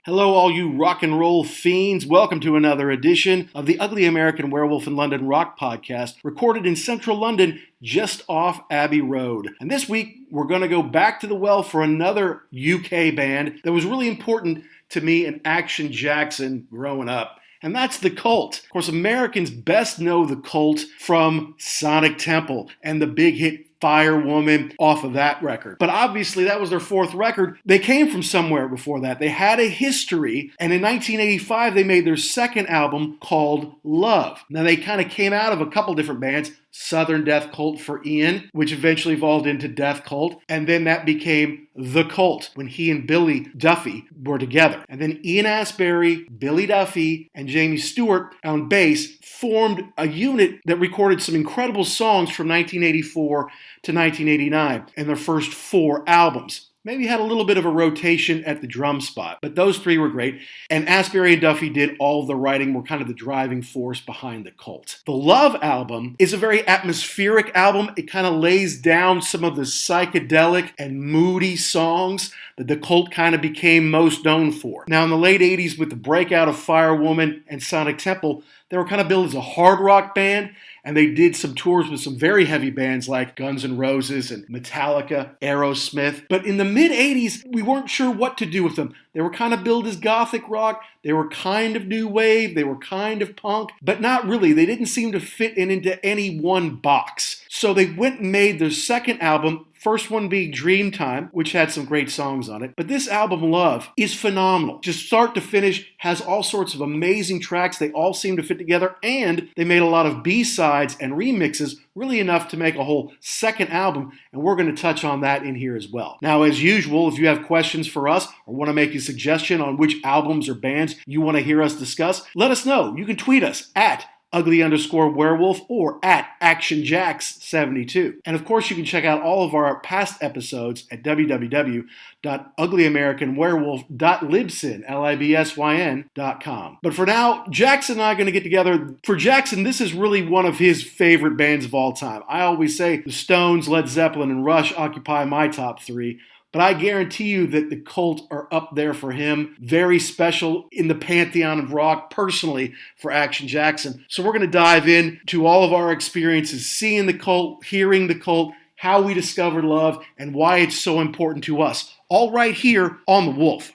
Hello, all you rock and roll fiends. Welcome to another edition of the Ugly American Werewolf in London Rock podcast, recorded in central London, just off Abbey Road. And this week, we're going to go back to the well for another UK band that was really important to me and Action Jackson growing up. And that's The Cult. Of course, Americans best know The Cult from Sonic Temple and the big hit Firewoman off of that record. But obviously that was their fourth record. They came from somewhere before that. They had a history, and in 1985 they made their second album called Love. Now they kind of came out of a couple different bands, Southern Death Cult for Ian, which eventually evolved into Death Cult, and then that became The Cult when he and Billy Duffy were together. And then Ian Astbury, Billy Duffy, and Jamie Stewart on bass formed a unit that recorded some incredible songs from 1984 to 1989 and their first four albums. Maybe had a little bit of a rotation at the drum spot, but those three were great. And Astbury and Duffy did all of the writing, were kind of the driving force behind The Cult. The Love album is a very atmospheric album. It kind of lays down some of the psychedelic and moody songs that The Cult kind of became most known for. Now, in the late 80s, with the breakout of Firewoman and Sonic Temple, they were kind of billed as a hard rock band, and they did some tours with some very heavy bands like Guns N' Roses and Metallica, Aerosmith. But in the mid-80s, we weren't sure what to do with them. They were kind of billed as gothic rock, they were kind of new wave, they were kind of punk, but not really. They didn't seem to fit into any one box. So they went and made their second album, first one being Dreamtime, which had some great songs on it. But this album, Love, is phenomenal. Just start to finish, has all sorts of amazing tracks. They all seem to fit together, and they made a lot of B-sides and remixes, really enough to make a whole second album, and we're going to touch on that in here as well. Now, as usual, if you have questions for us or want to make a suggestion on which albums or bands you want to hear us discuss, let us know. You can tweet us at ugly_werewolf or at actionjax72. And of course, you can check out all of our past episodes at www.uglyamericanwerewolf.libsyn.com. But for now, Jackson and I are going to get together. For Jackson, this is really one of his favorite bands of all time. I always say the Stones, Led Zeppelin, and Rush occupy my top three. But I guarantee you that The Cult are up there for him. Very special in the pantheon of rock, personally, for Action Jackson. So we're going to dive into all of our experiences, seeing The Cult, hearing The Cult, how we discovered Love, and why it's so important to us. All right here on The Wolf.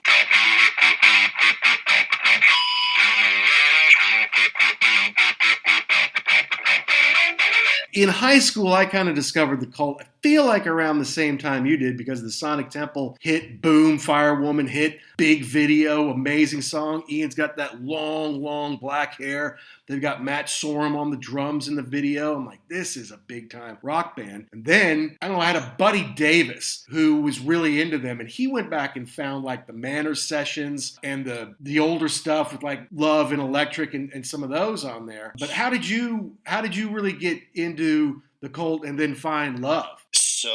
In high school, I kind of discovered The Cult. I feel like around the same time you did, because the Sonic Temple hit, boom, Firewoman hit, big video, amazing song. Ian's got that long black hair. They've got Matt Sorum on the drums in the video. I'm like, this is a big time rock band. And then, I don't know, I had a buddy Davis who was really into them, and he went back and found like the Manor sessions and the older stuff with like Love and Electric and some of those on there. But how did you really get into The Cult and then find Love? So,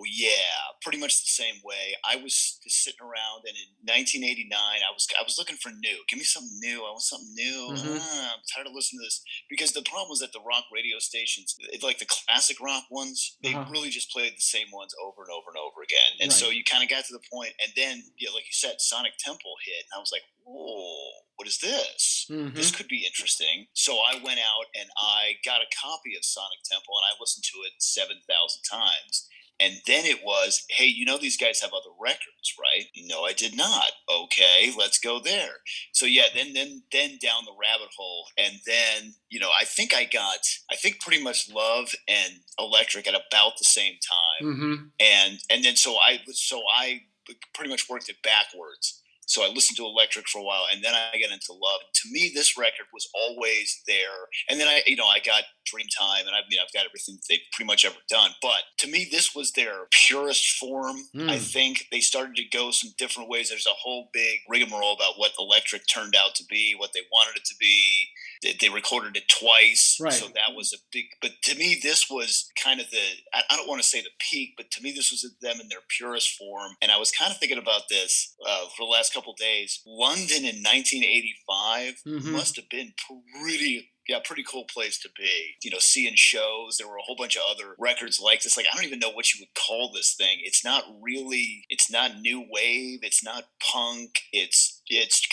yeah, pretty much the same way. I was just sitting around, and in 1989, I was looking for new. Give me something new. I want something new. I'm tired of listening to this. Because the problem was that the rock radio stations, like the classic rock ones, they really just played the same ones over and over and over again. And so you kind of got to the point, and then, like you said, Sonic Temple hit, and I was like, whoa, what is this? This could be interesting. So I went out and I got a copy of Sonic Temple, and I listened to it 7,000 times. And then it was, hey, you know these guys have other records, right? No, I did not. Okay, let's go there. So yeah, then down the rabbit hole, and then I think pretty much Love and Electric at about the same time, and then so I pretty much worked it backwards. So I listened to Electric for a while, and then I got into Love. To me, this record was always there. And then I got Dreamtime, and I've got everything they've pretty much ever done. But to me, this was their purest form. I think they started to go some different ways. There's a whole big rigmarole about what Electric turned out to be, what they wanted it to be. They recorded it twice, right. So that was a big. But to me, this was kind of I don't want to say the peak, but to me, this was them in their purest form. And I was kind of thinking about this for the last couple of days. London in 1985 must have been pretty Yeah, pretty cool place to be. Seeing shows. There were a whole bunch of other records like this. Like, I don't even know what you would call this thing. It's not new wave. It's not punk. It's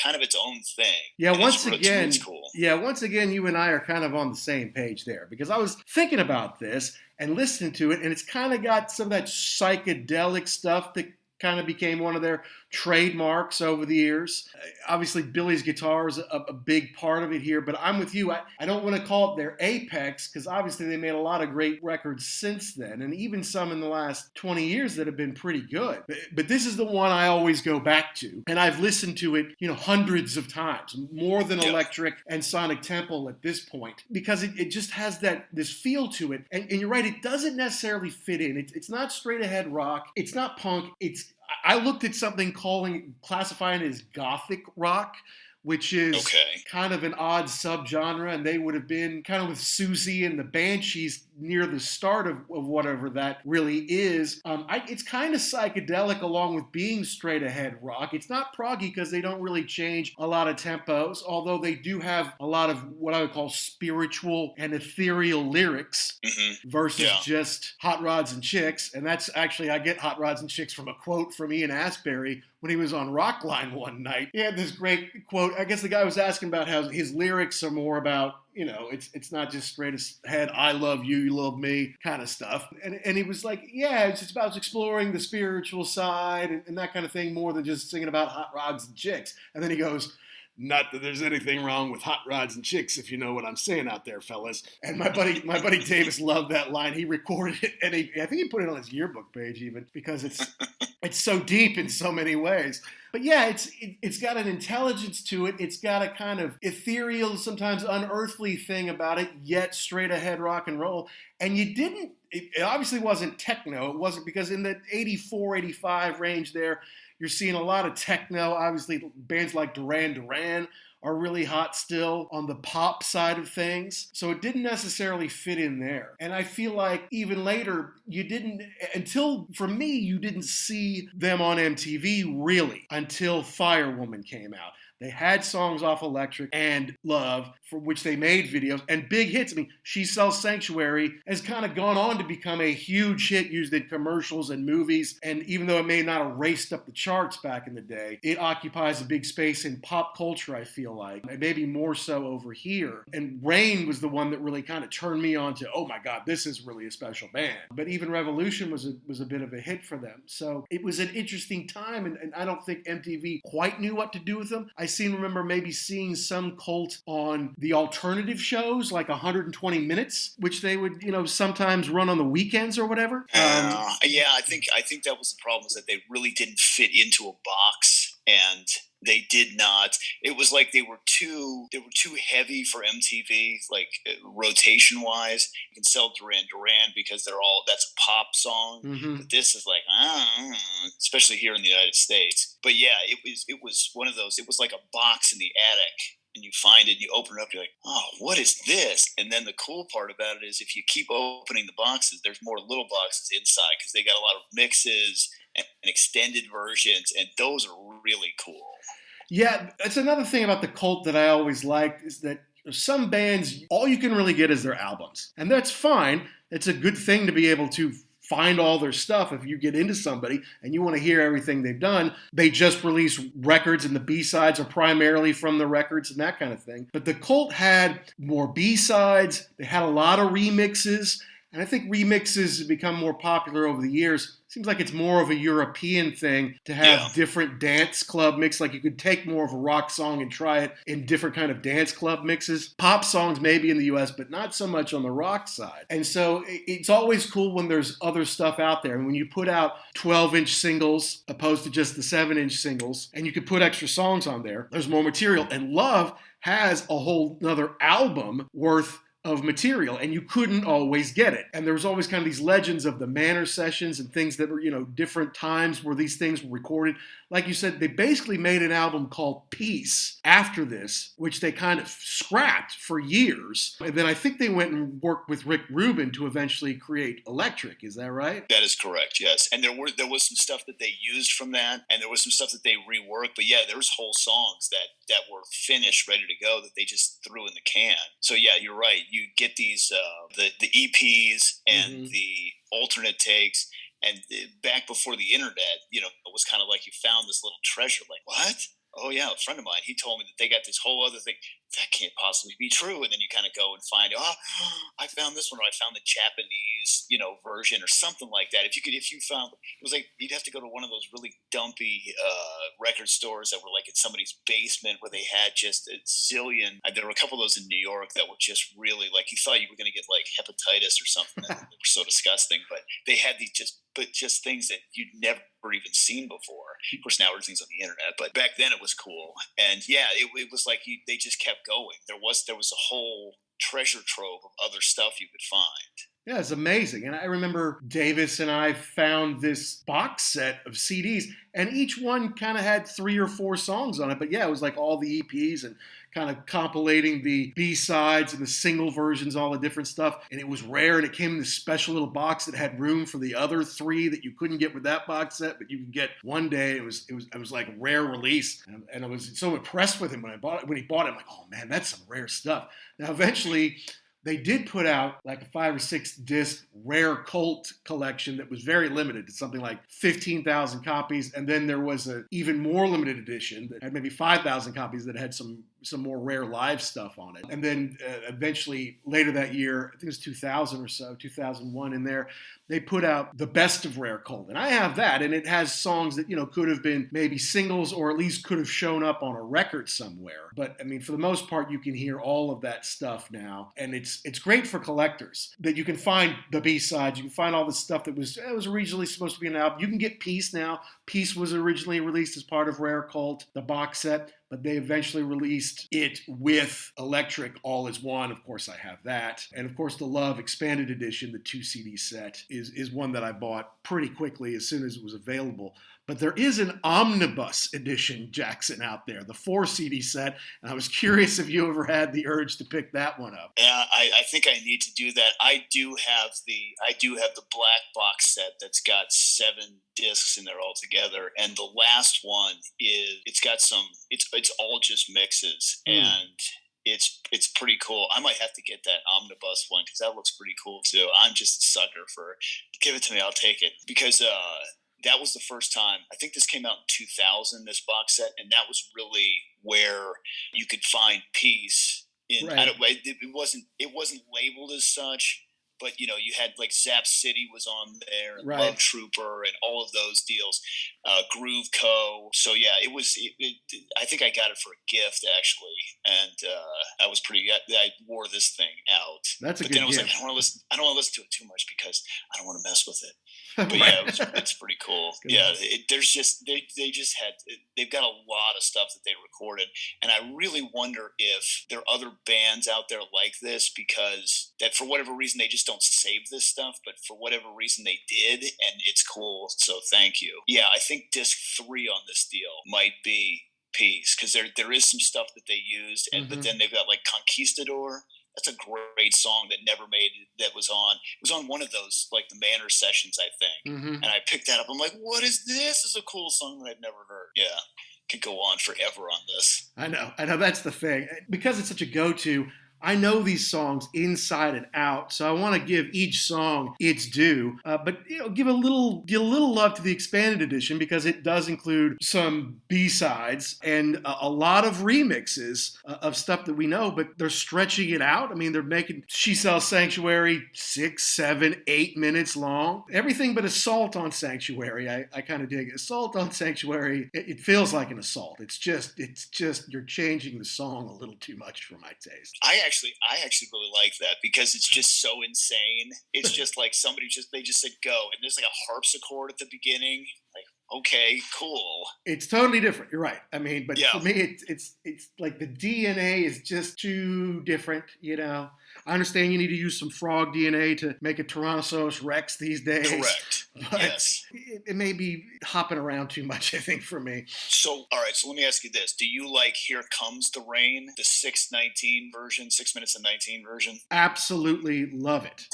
kind of its own thing. Yeah, and once again, it's cool. You and I are kind of on the same page there, because I was thinking about this and listening to it, and it's kind of got some of that psychedelic stuff that kind of became one of their trademarks over the years. Obviously, Billy's guitar is a big part of it here, but I'm with you. I don't want to call it their apex, because obviously they made a lot of great records since then, and even some in the last 20 years that have been pretty good. But this is the one I always go back to, and I've listened to it, hundreds of times, more than Electric and Sonic Temple at this point, because it just has this feel to it. And you're right, it doesn't necessarily fit in. It's not straight ahead rock. It's not punk. I looked at something classifying it as gothic rock, which is kind of an odd subgenre, and they would have been kind of with Susie and the Banshees near the start of whatever that really is. It's kind of psychedelic along with being straight ahead rock. It's not proggy because they don't really change a lot of tempos, although they do have a lot of what I would call spiritual and ethereal lyrics versus just hot rods and chicks. And that's actually, I get hot rods and chicks from a quote from Ian Astbury when he was on Rockline one night. He had this great quote. I guess the guy was asking about how his lyrics are more about, it's not just straight ahead, I love you, you love me kind of stuff. And he was like, yeah, it's about exploring the spiritual side and that kind of thing more than just singing about hot rods and chicks. And then he goes, not that there's anything wrong with hot rods and chicks, if you know what I'm saying out there, fellas. And my buddy Davis loved that line. He recorded it, and I think he put it on his yearbook page even, because it's so deep in so many ways. But yeah, it's got an intelligence to it. It's got a kind of ethereal, sometimes unearthly thing about it, yet straight ahead rock and roll. And it obviously wasn't techno. It wasn't, because in the 84, 85 range there, you're seeing a lot of techno. Obviously, bands like Duran Duran are really hot still on the pop side of things. So it didn't necessarily fit in there. And I feel like even later, you didn't see them on MTV really until Firewoman came out. They had songs off Electric and Love, for which they made videos, and big hits. I mean, She Sells Sanctuary has kind of gone on to become a huge hit used in commercials and movies. And even though it may not have raced up the charts back in the day, it occupies a big space in pop culture, I feel like, and maybe more so over here. And Rain was the one that really kind of turned me on to, oh my God, this is really a special band. But even Revolution was a bit of a hit for them. So it was an interesting time, and I don't think MTV quite knew what to do with them. I remember maybe seeing some Cult on the alternative shows, like 120 Minutes, which they would, sometimes run on the weekends or whatever. I think that was the problem, is that they really didn't fit into a box, and they did not. It was like they were too heavy for MTV, like rotation wise. You can sell Duran Duran because that's a pop song. But this is like, especially here in the United States. But yeah, it was one of those. It was like a box in the attic, and you find it and you open it up, you're like, oh, what is this? And then the cool part about it is, if you keep opening the boxes, there's more little boxes inside, because they got a lot of mixes and extended versions, and those are really cool. Yeah, that's another thing about the Cult that I always liked, is that some bands, all you can really get is their albums. And that's fine. It's a good thing to be able to find all their stuff if you get into somebody and you want to hear everything they've done. They just release records, and the B-sides are primarily from the records and that kind of thing. But the Cult had more B-sides. They had a lot of remixes. And I think remixes have become more popular over the years. Seems like it's more of a European thing to have different dance club mix. Like you could take more of a rock song and try it in different kind of dance club mixes. Pop songs maybe in the US, but not so much on the rock side. And so it's always cool when there's other stuff out there. And when you put out 12-inch singles opposed to just the 7-inch singles, and you could put extra songs on there, there's more material. And Love has a whole another album worth of material, and you couldn't always get it. And there was always kind of these legends of the Manor sessions and things that were, different times where these things were recorded. Like you said, they basically made an album called Peace after this, which they kind of scrapped for years. And then I think they went and worked with Rick Rubin to eventually create Electric. Is that right? That is correct, yes. And there was some stuff that they used from that, and there was some stuff that they reworked. But yeah, there was whole songs that were finished, ready to go, that they just threw in the can. So yeah, you're right. You get these the EPs and the alternate takes. And back before the internet, it was kind of like you found this little treasure. Like, what? Oh, yeah, a friend of mine, he told me that they got this whole other thing. That can't possibly be true. And then you kind of go and find, I found this one, or I found the Japanese, version or something like that. If you found, it was like, you'd have to go to one of those really dumpy record stores that were like in somebody's basement where they had just a zillion. There were a couple of those in New York that were just really like, you thought you were going to get like hepatitis or something. They were so disgusting, but they had these just things that you'd never even seen before. Of course, now everything's on the internet, but back then it was cool. And yeah, it was like they just kept going. There was a whole treasure trove of other stuff you could find. Yeah, it's amazing. And I remember Davis and I found this box set of CDs, and each one kind of had 3 or 4 songs on it. But yeah, it was like all the EPs and kind of compilating the B-sides and the single versions, all the different stuff. And it was rare, and it came in this special little box that had room for the other 3 that you couldn't get with that box set, but you could get one day. It was like a rare release. And I was so impressed with him when he bought it. I'm like, oh man, that's some rare stuff. Now, eventually, they did put out like a 5 or 6 disc rare cult collection that was very limited to something like 15,000 copies. And then there was an even more limited edition that had maybe 5,000 copies that had some more rare live stuff on it. And then eventually later that year, I think it was 2000 or so, 2001 in there, they put out the best of Rare Cult. And I have that, and it has songs that, could have been maybe singles or at least could have shown up on a record somewhere. But I mean, for the most part, you can hear all of that stuff now. And it's great for collectors that you can find the B-sides, you can find all the stuff that was originally supposed to be an album. You can get Peace now. Peace was originally released as part of Rare Cult, the box set, but they eventually released it with Electric All Is One. Of course, I have that. And of course, the Love Expanded Edition, the 2 CD set, is one that I bought pretty quickly as soon as it was available. But there is an omnibus edition, Jackson, out there, the 4 CD set. And I was curious if you ever had the urge to pick that one up. Yeah, I think I need to do that. I do have the black box set that's got 7 discs in there all together, and the last one it's all just mixes, and it's pretty cool. I might have to get that omnibus one because that looks pretty cool too. I'm just a sucker for, give it to me, I'll take it, because that was the first time. I think this came out in 2000, this box set, and that was really where you could find Peace. Right. It wasn't labeled as such, but you had like Zap City was on there, and right, Love Trooper, and all of those deals, Groove Co. So yeah, I think I got it for a gift actually, and I was I wore this thing out. That's a but good then I was gift. like, I don't want to listen to it too much because I don't want to mess with it. But yeah, it's pretty cool. Yeah, they've got a lot of stuff that they recorded, and I really wonder if there are other bands out there like this, because that for whatever reason they just don't save this stuff, but for whatever reason they did, and it's cool. So thank you. Yeah, I think disc 3 on this deal might be Peace, because there is some stuff that they used, and but then they've got like Conquistador. That's a great song that never made it. It was on one of those, like the Manor sessions, I think. And I picked that up. I'm like, what is this? This is a cool song that I've never heard. Yeah, could go on forever on this. I know. That's the thing. Because it's such a go-to, I know these songs inside and out, so I want to give each song its due. But give a little love to the expanded edition, because it does include some B-sides and a lot of remixes of stuff that we know, but they're stretching it out. I mean, they're making She Sells Sanctuary 6, 7, 8 minutes long. Everything but Assault on Sanctuary, I kind of dig. Assault on Sanctuary, it feels like an assault. It's just you're changing the song a little too much for my taste. I actually really like that, because it's just so insane. It's just like they just said go, and there's like a harpsichord at the beginning. Like, okay, cool. It's totally different. You're right. I mean, but yeah, for me, it's like the DNA is just too different. I understand you need to use some frog DNA to make a Tyrannosaurus Rex these days. Correct. But yes. it may be hopping around too much, I think, for me. So, all right. So let me ask you this: do you like "Here Comes the Rain," the 6:19 version, 6 minutes and 19 version? Absolutely love it.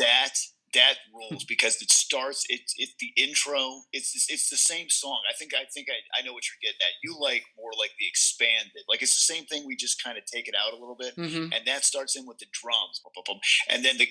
That rules because it starts. It's the intro. It's the same song. I think I know what you're getting at. You like more like the expanded. Like it's the same thing. We just kind of take it out a little bit, Mm-hmm. and that starts in with the drums, boom, boom, boom. And then they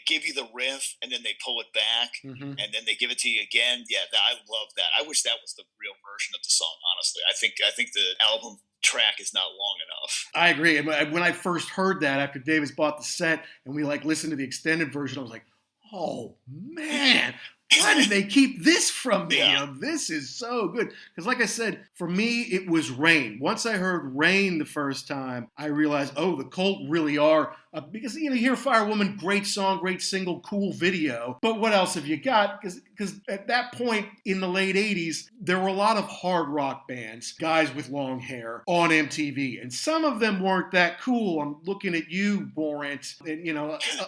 give you the riff, and then they pull it back, Mm-hmm. and then they give it to you again. Yeah, I love that. I wish that was the real version of the song. Honestly, I think the album track is not long enough. I agree. And when I first heard that after Davis bought the set and we listened to the extended version, I was like, oh man, why did they keep this from me? Yeah. This is so good. Because like I said, for me, it was Rain. Once I heard Rain the first time, I realized, oh, the Cult really are, because you hear Firewoman, great song, great single, cool video. But what else have you got? Because at that point in the late 80s, there were a lot of hard rock bands, guys with long hair on MTV. And some of them weren't that cool. I'm looking at you, Warrant, and,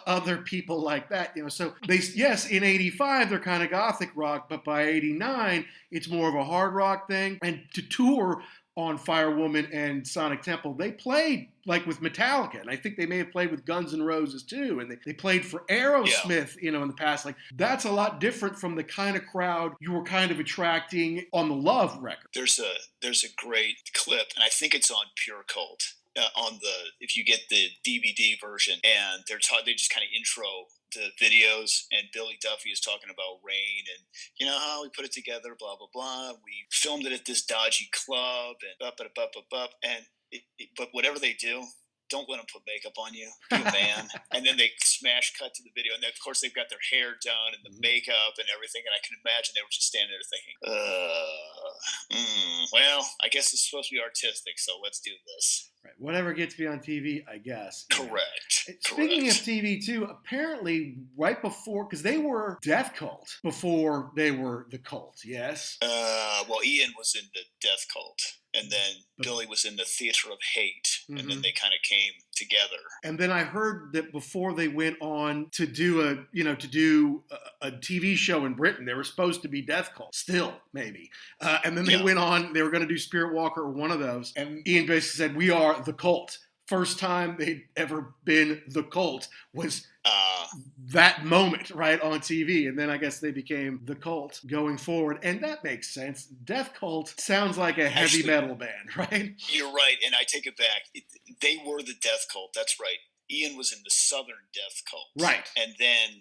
other people like that. So yes, in 85, they're kind of gothic rock, but by 89, it's more of a hard rock thing. And to tour on Firewoman and Sonic Temple, they played with Metallica, and I think they may have played with Guns N' Roses too, and they played for Aerosmith, in the past. That's a lot different from the kind of crowd you were kind of attracting on the Love record. There's a great clip, and I think it's on Pure Cult. If you get the DVD version, and they just kind of intro the videos, and Billy Duffy is talking about Rain, and how we put it together, blah blah blah. We filmed it at this dodgy club, and but whatever they do, don't let them put makeup on you. Be a man. And then they smash cut to the video, and then, of course they've got their hair done and the makeup and everything. And I can imagine they were just standing there thinking, well, I guess it's supposed to be artistic, so let's do this. Right. Whatever gets me on TV, I guess. Correct. Speaking of TV, too, apparently right before, because they were Death Cult before they were the Cult, yes? Well, Ian was in the Death Cult, and then Billy was in the Theater of Hate, and then they kind of came together. And then I heard that before they went on to do a TV show in Britain, they were supposed to be Death Cult, still, maybe. And then they went on, they were going to do Spirit Walker or one of those, and Ian basically said, we are the Cult. First time they'd ever been the Cult was that moment, right, on TV. And then I guess they became the Cult going forward. And that makes sense. Death Cult sounds like a heavy metal band, right? You're right, and I take it back. They were the Death Cult. That's right. Ian was in the Southern Death Cult, right? And then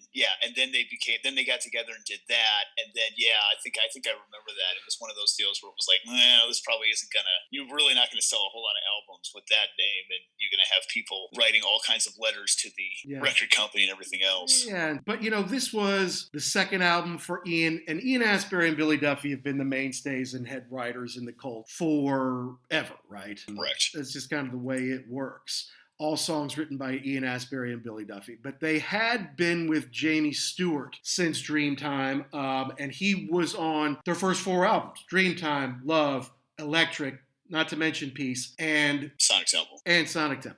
they got together and did that, and then I think I remember that. It was one of those deals where it was like, this probably isn't you're really not gonna sell a whole lot of albums with that name, and you're gonna have people writing all kinds of letters to the record company and everything else. Yeah, but this was the second album for Ian, and Ian Astbury and Billy Duffy have been the mainstays and head writers in the Cult forever, right? Correct. That's just kind of the way it works. All songs written by Ian Astbury and Billy Duffy. But they had been with Jamie Stewart since Dreamtime, and he was on their first four albums, Dreamtime, Love, Electric, not to mention Peace, and Sonic Temple.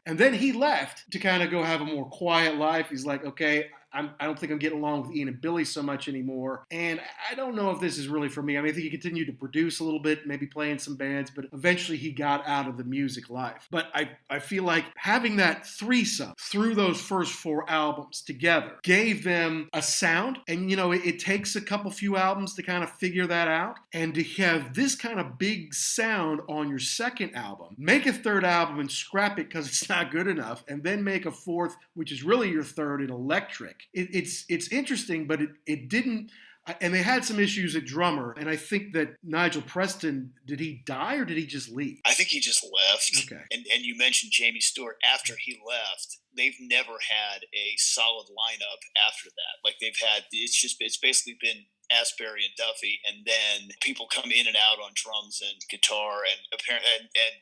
And then he left to kind of go have a more quiet life. He's like, okay, I don't think I'm getting along with Ian and Billy so much anymore. And I don't know if this is really for me. I mean, I think he continued to produce a little bit, maybe play in some bands, but eventually he got out of the music life. But I feel like having that threesome through those first four albums together gave them a sound. And, it takes a few albums to kind of figure that out. And to have this kind of big sound on your second album, make a third album and scrap it because it's not good enough, and then make a fourth, which is really your third, in Electric. It's interesting, but it didn't. And they had some issues at drummer, and I think that Nigel Preston, did he die or did he just leave? I think he just left. Okay. And you mentioned Jamie Stewart. After he left, they've never had a solid lineup after that. Like it's basically been Astbury and Duffy, and then people come in and out on drums and guitar, and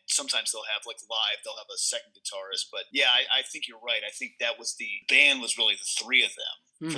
sometimes they'll have they'll have a second guitarist. But I think you're right. I think that was the band was really the three of them for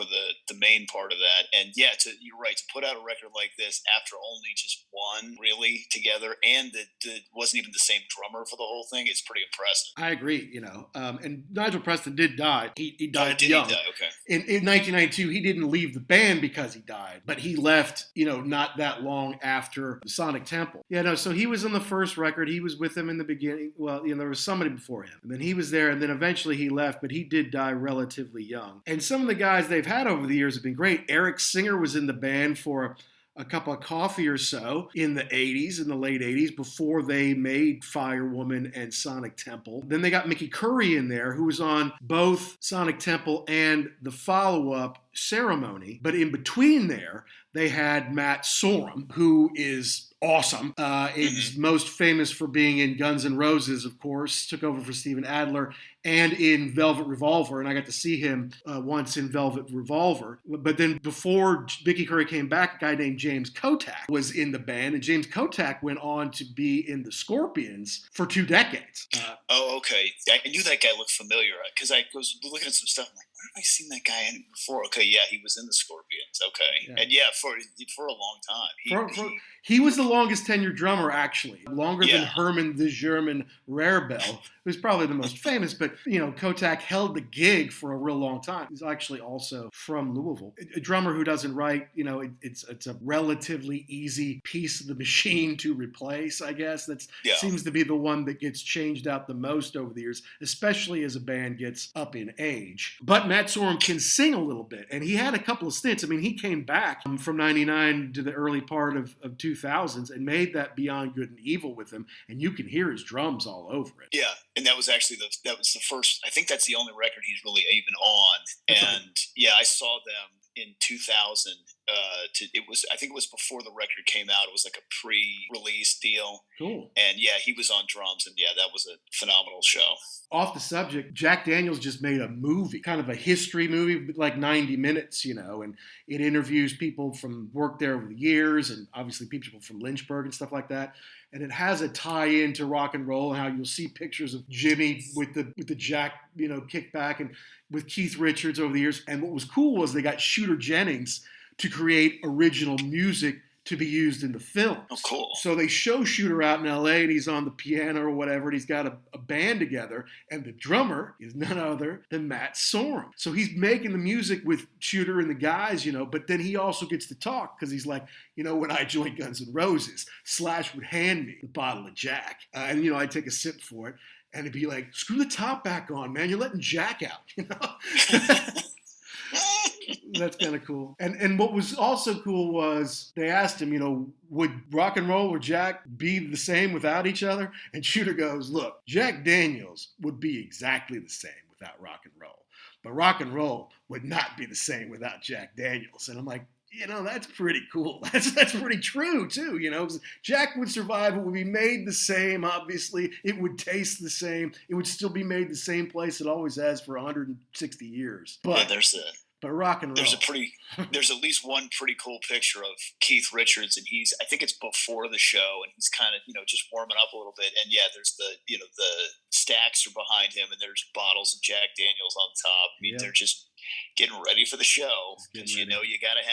the the main part of that. And yeah, you're right, to put out a record like this after only just one really together, and that wasn't even the same drummer for the whole thing, it's pretty impressive. I agree, and Nigel Preston did die. He died did young. He die? Okay. In 1992, he didn't leave the band because he died, but he left, not that long after the Sonic Temple. Yeah, no, so he was on the first record. He was with them in the beginning. Well, there was somebody before him, and then he was there, and then eventually he left, but he did die relatively young. And some of the guys they've had over the years have been great. Eric Singer was in the band for a cup of coffee or so in the 80s, in the late 80s, before they made Firewoman and Sonic Temple. Then they got Mickey Curry in there, who was on both Sonic Temple and the follow-up Ceremony. But in between there, they had Matt Sorum, who is awesome. Is most famous for being in Guns N' Roses, of course, took over for Steven Adler, and in Velvet Revolver, and I got to see him once in Velvet Revolver. But then before Mickey Curry came back, a guy named James Kotak was in the band, and James Kotak went on to be in the Scorpions for 2 decades. Okay. I knew that guy looked familiar, because I was looking at some stuff, I'm like, where have I seen that guy in before? Okay, yeah, he was in the Scorpions. Okay. Yeah. And yeah, for a long time. He was the longest tenured drummer, actually. Longer than Herman the German Rarebell, who's probably the most famous. But, Kotak held the gig for a real long time. He's actually also from Louisville. A drummer who doesn't write, it's a relatively easy piece of the machine to replace, I guess. That seems to be the one that gets changed out the most over the years, especially as a band gets up in age. But Matt Sorum can sing a little bit, and he had a couple of stints. I mean, he came back from 99 to the early part of 2000s and made that Beyond Good and Evil with him, and you can hear his drums all over it. Yeah, and that was actually the first, I think that's the only record he's really even on. And yeah, I saw them in 2000. I think it was before the record came out. It was like a pre-release deal. Cool. And yeah, he was on drums, and yeah, that was a phenomenal show. Off the subject, Jack Daniels just made a movie, kind of a history movie, like 90 minutes, and it interviews people from work there over the years, and obviously people from Lynchburg and stuff like that. And it has a tie-in to rock and roll, and how you'll see pictures of Jimmy with the Jack, kickback, and with Keith Richards over the years. And what was cool was they got Shooter Jennings to create original music to be used in the film. Oh, cool. So they show Shooter out in L.A., and he's on the piano or whatever, and he's got a band together, and the drummer is none other than Matt Sorum. So he's making the music with Shooter and the guys, but then he also gets to talk, because he's like, when I joined Guns N' Roses, Slash would hand me the bottle of Jack, and, I'd take a sip for it, and it'd be like, screw the top back on, man, you're letting Jack out, That's kind of cool. And what was also cool was they asked him, would rock and roll or Jack be the same without each other? And Shooter goes, look, Jack Daniels would be exactly the same without rock and roll. But rock and roll would not be the same without Jack Daniels. And I'm like, that's pretty cool. That's pretty true, too, Jack would survive. It would be made the same, obviously. It would taste the same. It would still be made the same place it always has for 160 years. But But rock and roll. There's at least one pretty cool picture of Keith Richards, and I think it's before the show, and he's kind of, just warming up a little bit. And yeah, there's the stacks are behind him, and there's bottles of Jack Daniels on top. I mean, they're just getting ready for the show, because you gotta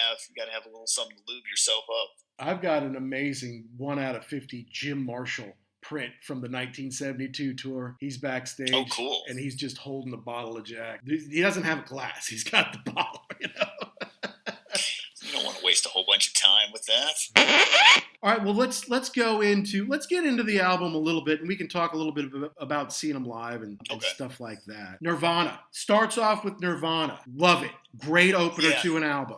have a little something to lube yourself up. I've got an amazing 1 out of 50 Jim Marshall print from the 1972 tour. He's backstage. Oh, cool. And he's just holding a bottle of Jack. He doesn't have a glass. He's got the bottle, You don't want to waste a whole bunch of time with that. All right, well, let's get into the album a little bit, and we can talk a little bit about seeing them live and stuff like that. Nirvana. Starts off with Nirvana. Love it. Great opener to an album.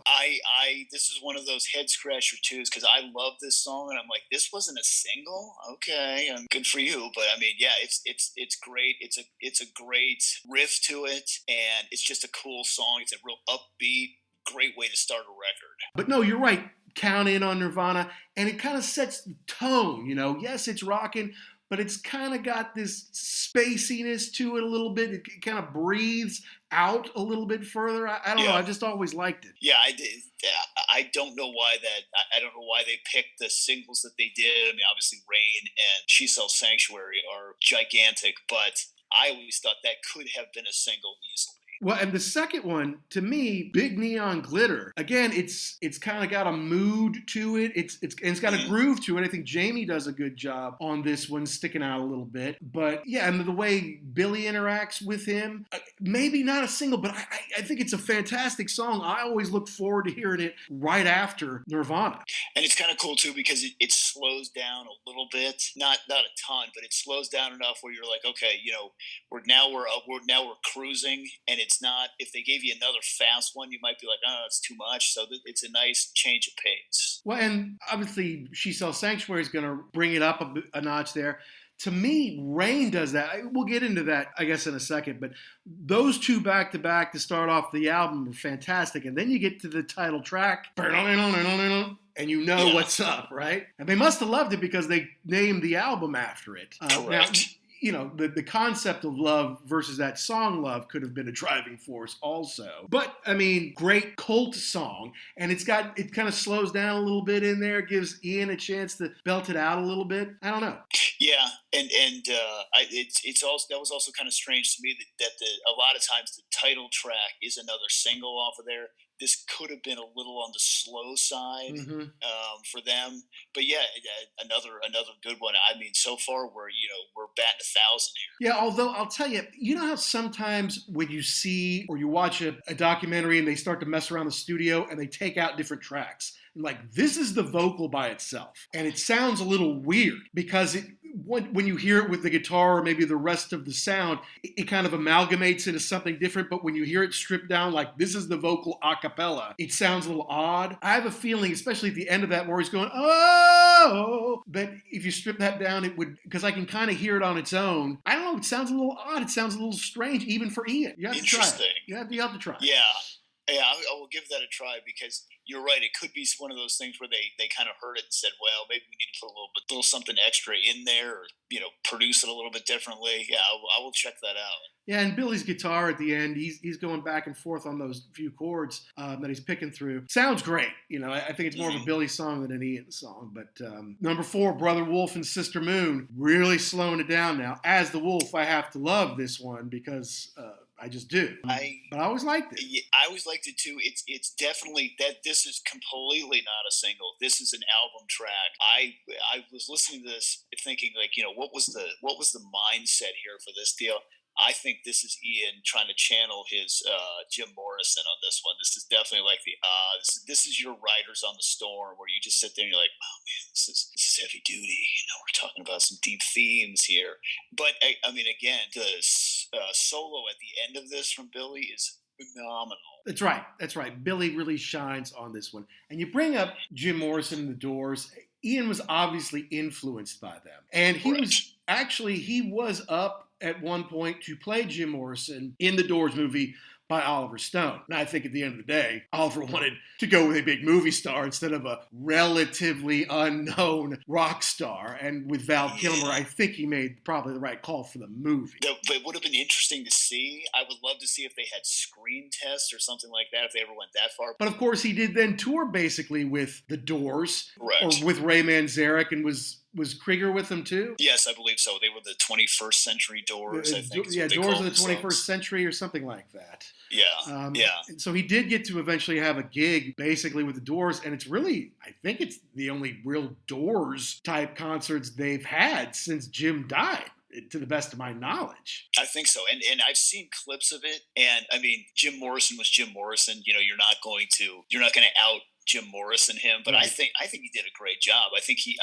This is one of those head scratcher twos, because I love this song, and I'm like, this wasn't a single? Okay, good for you. But I mean, yeah, it's great. It's a great riff to it, and it's just a cool song. It's a real upbeat, great way to start a record. But no, you're right. Count in on Nirvana, and it kind of sets the tone. Yes, it's rocking, but it's kind of got this spaciness to it a little bit. It kind of breathes out a little bit further. I don't know. I just always liked it. Yeah, I did. Yeah, I don't know why I don't know why they picked the singles that they did. I mean, obviously, Rain and She Sells Sanctuary are gigantic, but I always thought that could have been a single easily. Well, and the second one, to me, Big Neon Glitter. Again, it's kind of got a mood to it. It's got a groove to it. I think Jamie does a good job on this one, sticking out a little bit. But yeah, and the way Billy interacts with him, maybe not a single, but I think it's a fantastic song. I always look forward to hearing it right after Nirvana. And it's kind of cool too because it slows down a little bit, not a ton, but it slows down enough where you're like, okay, we're cruising, and it's not. If they gave you another fast one, you might be like, oh, it's too much. So it's a nice change of pace. Well, and obviously, She Sells Sanctuary is going to bring it up a notch there. To me, Rain does that. We'll get into that, I guess, in a second. But those two back-to-back to start off the album are fantastic. And then you get to the title track, and you know what's up, right? And they must have loved it because they named the album after it. Correct. Now, the concept of love versus that song Love could have been a driving force also. But, I mean, great cult song. And it kind of slows down a little bit in there, gives Ian a chance to belt it out a little bit. I don't know. Yeah, it's also, that was also kind of strange to me that a lot of times the title track is another single off of there. This could have been a little on the slow side for them, but yeah, another good one. I mean, so far we're batting 1,000 here. Yeah, although I'll tell you, you know how sometimes when you see or you watch a documentary and they start to mess around the studio and they take out different tracks. Like, this is the vocal by itself, and it sounds a little weird because when you hear it with the guitar or maybe the rest of the sound, it kind of amalgamates into something different. But when you hear it stripped down, like this is the vocal a cappella, it sounds a little odd. I have a feeling, especially at the end of that where he's going, oh, that if you strip that down, it would, because I can kind of hear it on its own. I don't know, it sounds a little odd. It sounds a little strange, even for Ian. You have to try it. You have to try it. Yeah, I will give that a try because you're right. It could be one of those things where they kind of heard it and said, well, maybe we need to put a little something extra in there, or produce it a little bit differently. Yeah, I will check that out. Yeah, and Billy's guitar at the end, he's going back and forth on those few chords that he's picking through. Sounds great. I think it's more of a Billy song than an Ian song. But number 4, Brother Wolf and Sister Moon, really slowing it down now. As the Wolf, I have to love this one because I just do. But I always liked it. Yeah, I always liked it too. It's definitely that this is completely not a single. This is an album track. I was listening to this thinking like, what was the mindset here for this deal? I think this is Ian trying to channel his Jim Morrison on this one. This is definitely like this is your Riders on the Storm, where you just sit there and you're like, oh man, this is heavy duty. We're talking about some deep themes here. But I mean, again, the solo at the end of this from Billy is phenomenal. That's right. Billy really shines on this one. And you bring up Jim Morrison and the Doors. Ian was obviously influenced by them, and he was up at one point to play Jim Morrison in the Doors movie by Oliver Stone. And I think at the end of the day, Oliver wanted to go with a big movie star instead of a relatively unknown rock star. And with Val Kilmer, I think he made probably the right call for the movie. It would have been interesting to see. I would love to see if they had screen tests or something like that, if they ever went that far. But of course, he did then tour basically with the Doors, right, or with Ray Manzarek, and was Krieger with them too? Yes, I believe so. They were the 21st Century Doors, I think. Yeah, Doors of the 21st Century or something like that. Yeah, yeah. So he did get to eventually have a gig basically with the Doors, and it's really, I think it's the only real Doors type concerts they've had since Jim died, to the best of my knowledge. I think so. And I've seen clips of it, and I mean, Jim Morrison was Jim Morrison. You're not going to out Jim Morrison him, but right. I think he did a great job. I think he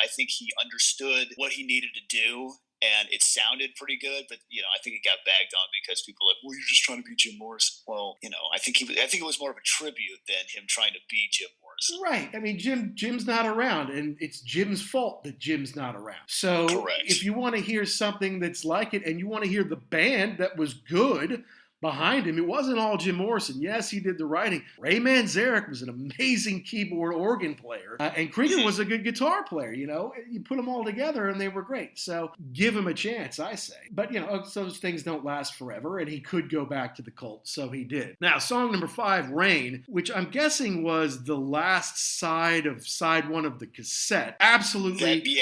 understood what he needed to do, and it sounded pretty good. But I think it got bagged on because people were like, well, you're just trying to be Jim Morrison. Well, I think it was more of a tribute than him trying to be Jim Morrison. Right. I mean, Jim's not around, and it's Jim's fault that Jim's not around. So correct. If you want to hear something that's like it, and you want to hear the band that was good behind him, it wasn't all Jim Morrison. Yes, he did the writing. Ray Manzarek was an amazing keyboard organ player, and Krieger was a good guitar player. You put them all together and they were great. So give him a chance, I say. But those things don't last forever, and he could go back to the cult, so he did. Now, song number 5, Rain, which I'm guessing was the last side of side 1 of the cassette. Absolutely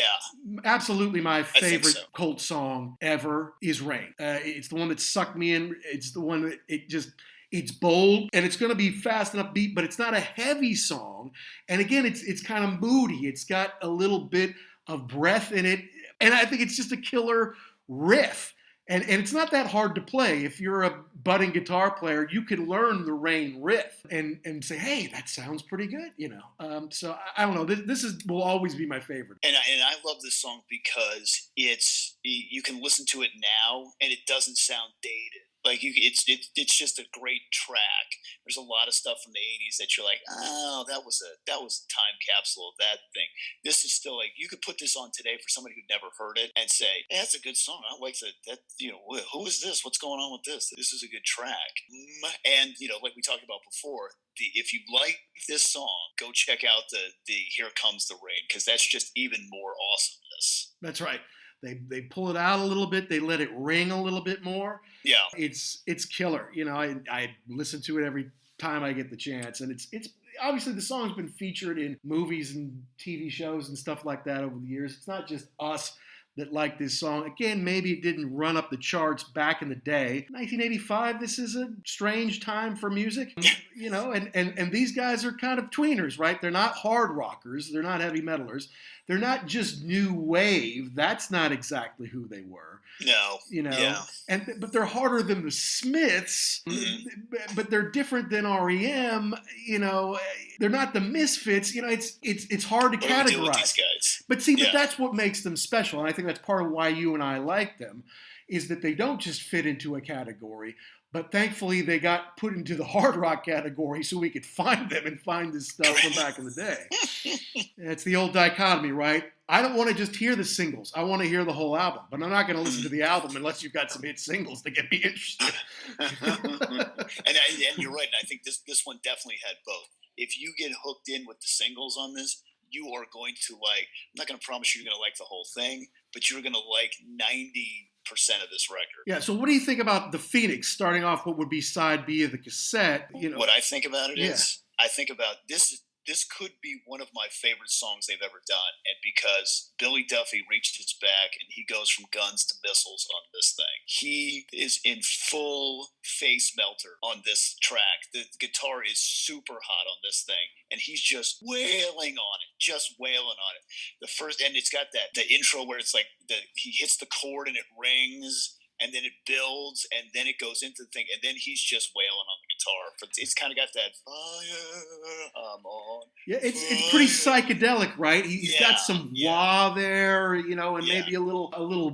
my favorite cult song ever is Rain. It's the one that sucked me in. It's the one that It's bold and it's going to be fast and upbeat, but it's not a heavy song. And again, it's kind of moody. It's got a little bit of breath in it. And I think it's just a killer riff. And it's not that hard to play. If you're a budding guitar player, you can learn the Rain riff and say, hey, that sounds pretty good, So I don't know. This will always be my favorite. And I love this song because you can listen to it now and it doesn't sound dated. Like it's just a great track. There's a lot of stuff from the '80s that you're like, oh, that was a time capsule of that thing. This is still like, you could put this on today for somebody who'd never heard it and say, hey, that's a good song. I like that. Who is this? What's going on with this? This is a good track. And like we talked about before, if you like this song, go check out the Here Comes the Rain, because that's just even more awesomeness. That's right. They pull it out a little bit. They let it ring a little bit more. Yeah, it's killer. I listen to it every time I get the chance, and it's obviously the song's been featured in movies and TV shows and stuff like that over the years. It's not just us that like this song. Again, maybe it didn't run up the charts back in the day. 1985, this is a strange time for music, and these guys are kind of tweeners, right? They're not hard rockers. They're not heavy metalers. They're not just new wave. That's not exactly who they were. No. Yeah. But they're harder than the Smiths, but they're different than REM. They're not the Misfits. It's hard to categorize. Do with these guys? But see, but that's what makes them special, and I think that's part of why you and I like them, is that they don't just fit into a category. But thankfully, they got put into the hard rock category so we could find them and find this stuff from back in the day. It's the old dichotomy, right? I don't want to just hear the singles. I want to hear the whole album. But I'm not going to listen to the album unless you've got some hit singles to get me interested. and you're right. And I think this one definitely had both. If you get hooked in with the singles on this, you are going to like, I'm not going to promise you're going to like the whole thing, but you're going to like 90% of this record. Yeah, so what do you think about the Phoenix starting off what would be side B of the cassette? What I think about it is, I think about this could be one of my favorite songs they've ever done, and because Billy Duffy reached his back and he goes from guns to missiles on this thing. He is in full face melter on this track. The guitar is super hot on this thing, and he's just wailing on it. And it's got the intro where it's like he hits the chord and it rings, and then it builds, and then it goes into the thing, and then he's just wailing on the guitar. It's kind of got that fire, I'm on. Yeah, it's pretty psychedelic, right? He's got some wah there, and maybe a little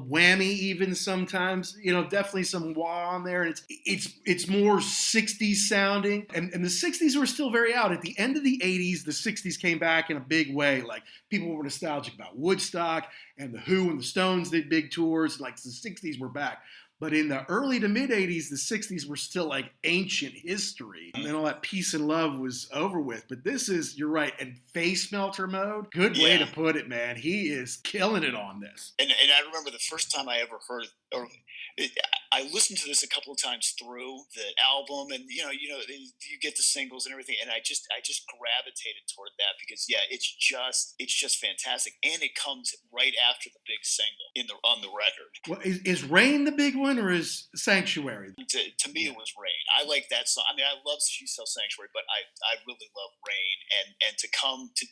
whammy even sometimes. Definitely some wah on there. And it's more 60s sounding, and the 60s were still very out. At the end of the 80s, the 60s came back in a big way. Like, people were nostalgic about Woodstock, and the Who and the Stones did big tours. Like, the 60s were back. But in the early to mid 80s, the 60s were still like ancient history. And then all that peace and love was over with. But this is, you're right, in face melter mode. Good way to put it, man. He is killing it on this. And I remember the first time I ever heard, I listened to this a couple of times through the album, and you get the singles and everything, and I just gravitated toward that because it's just fantastic, and it comes right after the big single on the record. Well, is Rain the big one, or is Sanctuary? To me, it was Rain. I like that song. I mean, I love She Sells Sanctuary, but I really love Rain, and to come to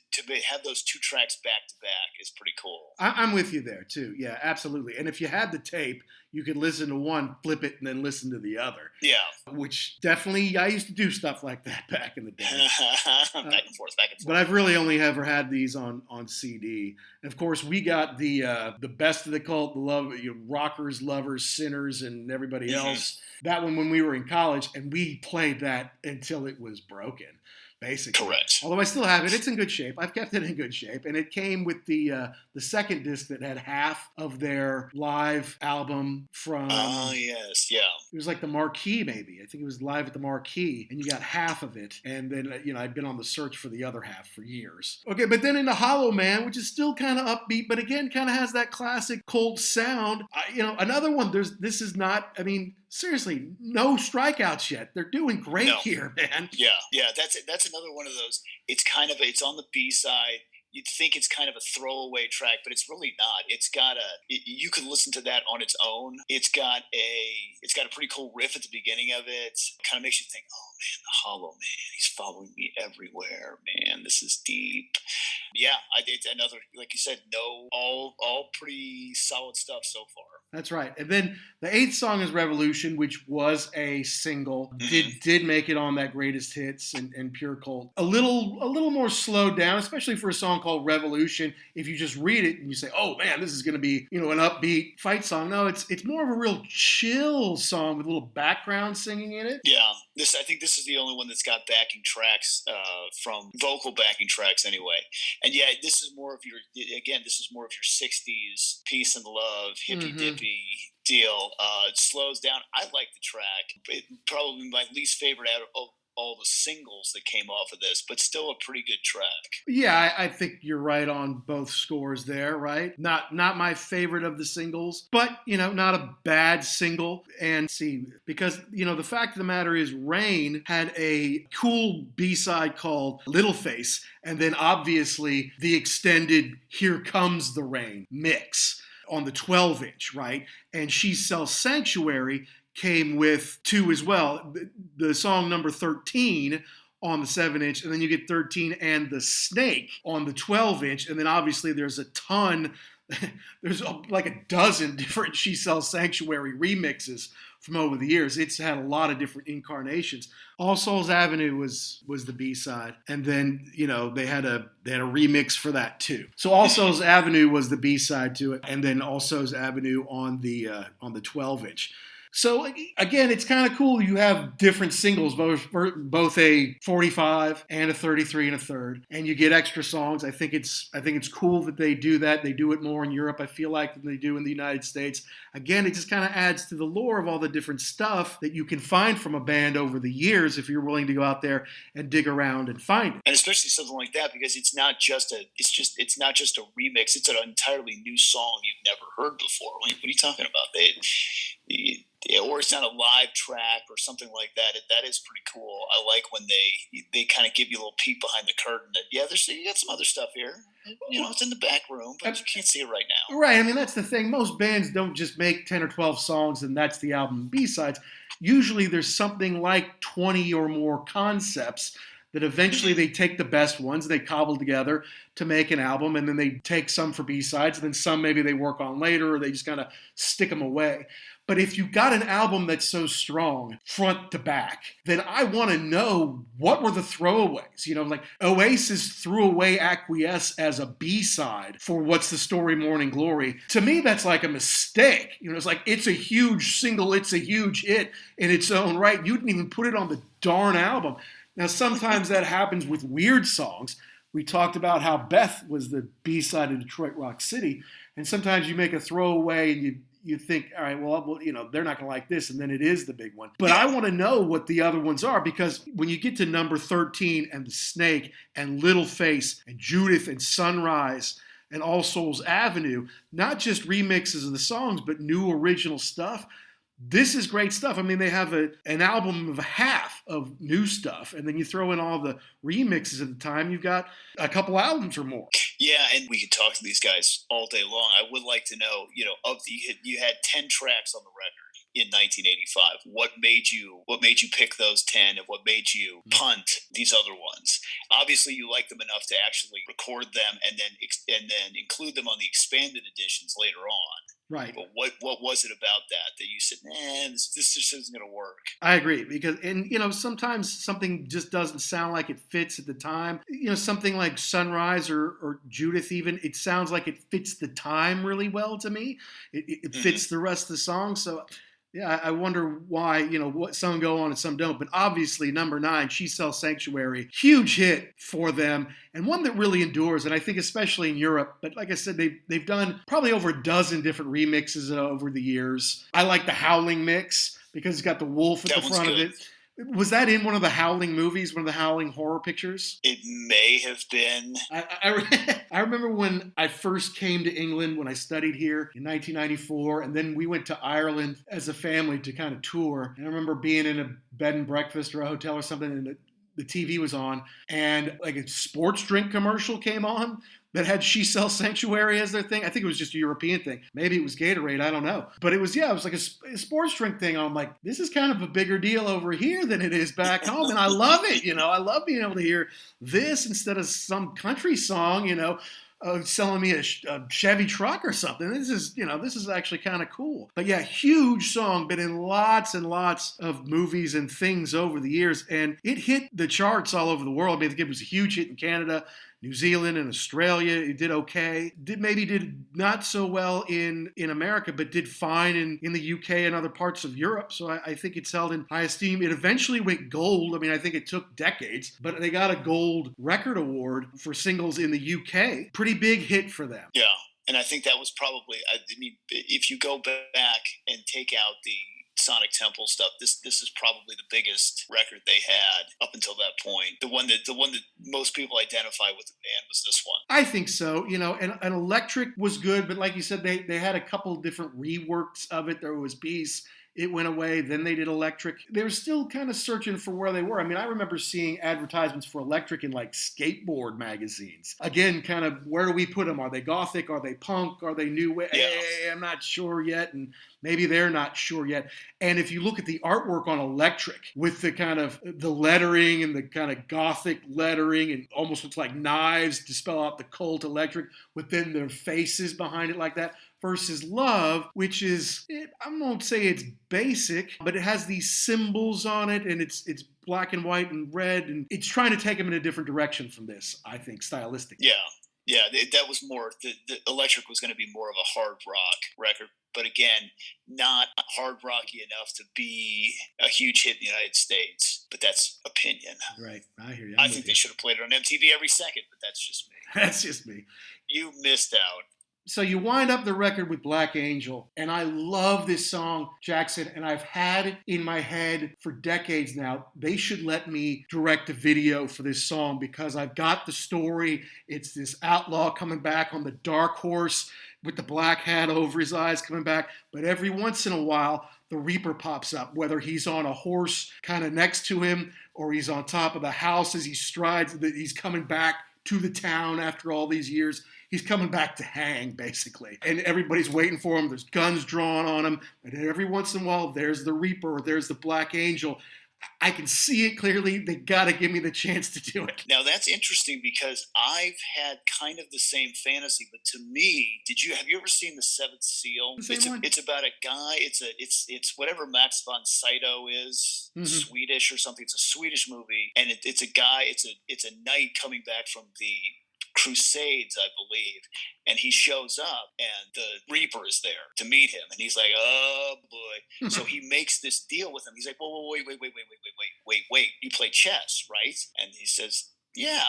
have those two tracks back to back is pretty cool. I'm with you there too. Yeah, absolutely. And if you had the tape, you could listen to one, flip it, and then listen to the other. Yeah. Which definitely, I used to do stuff like that back in the day. back and forth. But I've really only ever had these on CD. And of course, we got the best of the cult, the rockers, lovers, sinners, and everybody else. That one when we were in college, and we played that until it was broken. Basically. Correct. Although I still have it. It's in good shape. I've kept it in good shape. And it came with the second disc that had half of their live album from... Oh, yes. Yeah. It was like the Marquee, maybe. I think it was live at the Marquee. And you got half of it. And then, I'd been on the search for the other half for years. Okay, but then into Hollow Man, which is still kind of upbeat, but again, kind of has that classic Cult sound. Another one, this is not, seriously, no strikeouts yet. They're doing great here, man. Yeah, that's another one of those. It's on the B side. you'd think it's kind of a throwaway track, but it's really not. You could listen to that on its own. It's got a pretty cool riff at the beginning of it. Kind of makes you think, oh man, the Hollow Man, he's following me everywhere, man. This is deep. Yeah, it's another, like you said, all pretty solid stuff so far. That's right. And then the 8th song is Revolution, which was a single. Did make it on that greatest hits and Pure Cult. A little more slowed down, especially for a song called Revolution. If you just read it and you say, oh man, this is going to be, an upbeat fight song. No, it's more of a real chill song with a little background singing in it. Yeah. I think this is the only one that's got backing tracks, from vocal backing tracks anyway. And yeah, this is more of your 60s peace and love, hippy dippy deal. It slows down. I like the track. Probably my least favorite out of all the singles that came off of this, but still a pretty good track. Yeah, I think you're right on both scores there, right? Not my favorite of the singles, but, not a bad single. And because, the fact of the matter is Rain had a cool B-side called Little Face, and then obviously the extended Here Comes the Rain mix on the 12-inch, right? And She Sells Sanctuary came with 2 as well. The song number 13 on the 7-inch, and then you get 13 and The Snake on the 12-inch, and then obviously there's there's like a dozen different She Sells Sanctuary remixes from over the years. It's had a lot of different incarnations. All Souls Avenue was the B-side, and then they had a remix for that too. So All Souls Avenue was the B-side to it, and then All Souls Avenue on the 12-inch. So again, it's kind of cool. You have different singles, both a 45 and a 33 and a third, and you get extra songs. I think it's cool that they do that. They do it more in Europe, I feel like, than they do in the United States. Again, it just kind of adds to the lore of all the different stuff that you can find from a band over the years if you're willing to go out there and dig around and find it. And especially something like that, because it's not just a remix. It's an entirely new song you've never heard before. What are you talking about? Or it's not a live track or something like that. That is pretty cool. I like when they kind of give you a little peek behind the curtain that, you got some other stuff here. It's in the back room, but you can't see it right now. Right. I mean, that's the thing. Most bands don't just make 10 or 12 songs and that's the album B-sides. Usually there's something like 20 or more concepts that eventually they take the best ones, they cobble together to make an album, and then they take some for B-sides, and then some maybe they work on later, or they just kind of stick them away. But if you've got an album that's so strong, front to back, then I want to know what were the throwaways. Like Oasis threw away Acquiesce as a B-side for What's the Story, Morning Glory. To me, that's like a mistake. It's like, it's a huge single, it's a huge hit in its own right. You didn't even put it on the darn album. Now, sometimes that happens with weird songs. We talked about how Beth was the B-side of Detroit Rock City, and sometimes you make a throwaway and you think, all right, well, they're not going to like this, and then it is the big one. But I want to know what the other ones are, because when you get to number 13 and The Snake and Little Face and Judith and Sunrise and All Souls Avenue, not just remixes of the songs, but new original stuff, this is great stuff. I mean, they have an album of half of new stuff, and then you throw in all the remixes at the time, you've got a couple albums or more. Yeah, and we could talk to these guys all day long. I would like to know, you had 10 tracks on the record in 1985. What made you pick those 10, and what made you punt these other ones? Obviously, you like them enough to actually record them and then include them on the expanded editions later on. Right. But what was it about that you said, this just isn't going to work? I agree, because sometimes something just doesn't sound like it fits at the time. Something like Sunrise or Judith even, it sounds like it fits the time really well to me. It fits the rest of the song. So yeah, I wonder why, what some go on and some don't. But obviously, number 9, She Sells Sanctuary, huge hit for them, and one that really endures. And I think especially in Europe, but like I said, they've done probably over a dozen different remixes over the years. I like the Howling mix because it's got the wolf at the front of it. Was that in one of the Howling movies, one of the Howling horror pictures? It may have been. I remember when I first came to England, when I studied here in 1994, and then we went to Ireland as a family to kind of tour. And I remember being in a bed and breakfast or a hotel or something, and the TV was on, and like a sports drink commercial came on. that had She Sells Sanctuary as their thing. I think it was just a European thing. Maybe it was Gatorade. I don't know. But it was like a sports drink thing. I'm like, this is kind of a bigger deal over here than it is back home. And I love it. I love being able to hear this instead of some country song, selling me a Chevy truck or something. This is actually kind of cool. But yeah, huge song, been in lots and lots of movies and things over the years, and it hit the charts all over the world. I think it was a huge hit in Canada, New Zealand, and Australia. It did okay. Did not so well in America, but did fine in the UK and other parts of Europe. So I think it's held in high esteem. It eventually went gold. I mean, I think it took decades, but they got a gold record award for singles in the UK. Pretty big hit for them. Yeah, and I think that was probably, if you go back and take out the Sonic Temple stuff, this is probably the biggest record they had up until that point. The one that most people identify with the band was this one. I think so. And Electric was good, but like you said, they had a couple different reworks of it. There was Peace. It went away. Then they did Electric. They were still kind of searching for where they were. I mean, I remember seeing advertisements for Electric in like skateboard magazines. Again, kind of where do we put them? Are they gothic? Are they punk? Are they new wave? Yeah. Hey, I'm not sure yet. And maybe they're not sure yet. And if you look at the artwork on Electric with the kind of the lettering and the kind of gothic lettering and almost looks like knives to spell out the cult Electric with then their faces behind it like that, versus Love, which is, I won't say it's basic, but it has these symbols on it, and it's black and white and red, and it's trying to take them in a different direction from this, I think, stylistically. Yeah, that was more, the Electric was going to be more of a hard rock record, but again, not hard rocky enough to be a huge hit in the United States. But that's opinion. Right, I hear you. I think they should have played it on MTV every second, but that's just me. That's just me. You missed out. So you wind up the record with Black Angel, and I love this song, Jackson, and I've had it in my head for decades now. They should let me direct a video for this song because I've got the story. It's this outlaw coming back on the dark horse with the black hat over his eyes coming back, but every once in a while, the Reaper pops up, whether he's on a horse kind of next to him or he's on top of the house as he strides, he's coming back to the town after all these years. He's coming back to hang, basically. And everybody's waiting for him. There's guns drawn on him. And every once in a while, there's the Reaper or there's the Black Angel. I can see it clearly. They got to give me the chance to do it. Now, that's interesting because I've had kind of the same fantasy. But to me, have you ever seen The Seventh Seal? It's about a guy. It's whatever Max von Sydow is, Swedish or something. It's a Swedish movie. And it's a guy. It's a knight coming back from the Crusades, I believe, and he shows up and the Reaper is there to meet him, and he's like, oh boy. So he makes this deal with him. He's like, whoa, wait, you play chess, right? And he says, yeah,